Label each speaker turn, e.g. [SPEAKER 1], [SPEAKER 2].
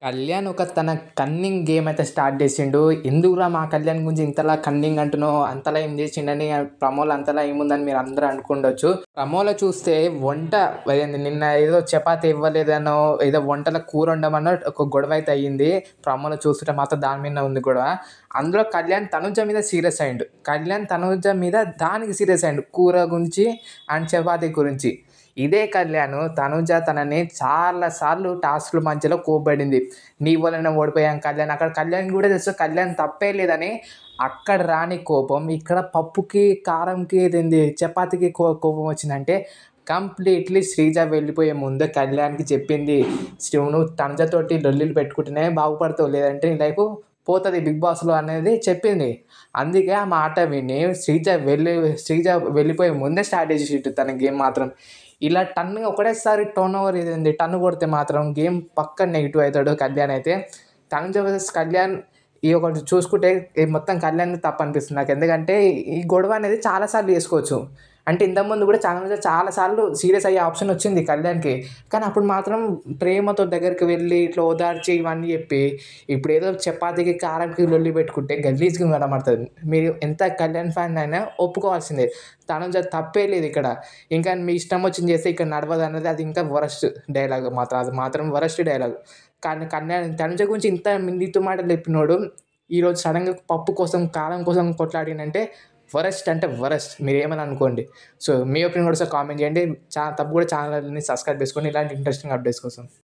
[SPEAKER 1] కళ్యాణ్ తన cunning game అయితే start చేసిండు. ఎందుకురా మా కళ్యాణ్ గురించి ఇంతలా కన్నింగ్ అంటున్నావు? అంతలా ఏం చేసిండని ప్రమోలో అంతలా ఏముందని మీరు అందరూ అనుకుండొచ్చు. ప్రమోలో చూస్తే వంట నిన్న ఏదో చపాతీ ఇవ్వలేదనో, ఏదో వంటలో కూర వండమనో ఒక గొడవ అయితే అయ్యింది. ప్రమోలో చూస్తుంటే మాత్రం దాని మీదనే ఉంది గొడవ. అందులో కళ్యాణ్ తనుజ మీద సీరియస్ అయ్యిండు. కళ్యాణ్ తనుజ మీద దానికి సీరియస్ అయ్యిండు. కూర గురించి అండ్ చపాతీ గురించి. ఇదే కళ్యాణ్ తనుజ తనని చాలా సార్లు టాస్క్‌ల మధ్యలో కోప్పడింది. నీ వల్లనే ఓడిపోయాం కళ్యాణ్. అక్కడ కళ్యాణ్‌కి కూడా తెలుసు కళ్యాణ్ తప్పే లేదని. అక్కడ రాని కోపం ఇక్కడ పప్పుకి, కారంకి ఇదేంది చపాతీకి కోపం వచ్చిందంటే కంప్లీట్‌లీ శ్రీజ వెళ్ళిపోయే ముందే కళ్యాణ్‌కి చెప్పింది. నువ్వు తనుజతోటి లొల్లిలు పెట్టుకుంటేనే బాగుపడతావు. లేదంటే నీ లైఫ్ పోతది బిగ్ బాస్‌లో అనేది చెప్పింది. అందుకే ఆ మాట విని శ్రీజ వెళ్ళిపోయే ముందే స్టార్ట్ చేసేసిండు తన గేమ్ మాత్రం. ఇలా ఒకటేసారి టర్న్ ఓవర్ ఇదేంది టన్ను కొడితే మాత్రం గేమ్ పక్కా నెగెటివ్ అవుతాడు కళ్యాణ్ అయితే. తనుజ వర్సెస్ కళ్యాణ్ ఈ ఒకటి చూసుకుంటే ఈ మొత్తం కళ్యాణ్‌ది తప్పనిపిస్తుంది నాకు. ఎందుకంటే ఈ గొడవ అనేది చాలా సార్లు చేసుకోవచ్చు. అంటే ఇంతకుముందు కూడా చాలా సార్లు సీరియస్ అయ్యే ఆప్షన్ వచ్చింది కళ్యాణ్‌కి. కానీ అప్పుడు మాత్రం ప్రేమతో దగ్గరికి వెళ్ళి ఇట్లా ఓదార్చి ఇవన్నీ చెప్పి, ఇప్పుడేదో చపాతీకి, కారంకి లొల్లి పెట్టుకుంటే గలీజ్‌గా కనబడుతది. మీరు ఎంత కళ్యాణ్ ఫ్యాన్ అయినా ఒప్పుకోవాల్సిందే. తనుజ తప్పే లేదిక్కడ. ఇంకా మీ ఇష్టం వచ్చింది చేస్తే ఇక్కడ నడవదన్నది అది ఇంకా వరస్ట్ డైలాగ్ మాత్రం. అది మాత్రం వరస్ట్ డైలాగ్. కానీ తనుజ గురించి ఇంత నీతి మాటలు చెప్పినోడు ఈరోజు సడెన్‌గా పప్పు కోసం, కారం కోసం కొట్లాడిండంటే వరస్ట్ అంటే వరస్ట్. మీరేమని అనుకోండి. సో, మీ ఒపీనియన్ కూడా ఒకసారి కామెంట్ చేయండి. తప్పకుండా ఛానల్‌ని సబ్స్క్రైబ్ చేసుకోండి ఇలాంటి ఇంట్రెస్టింగ్ అప్డేట్స్ కోసం.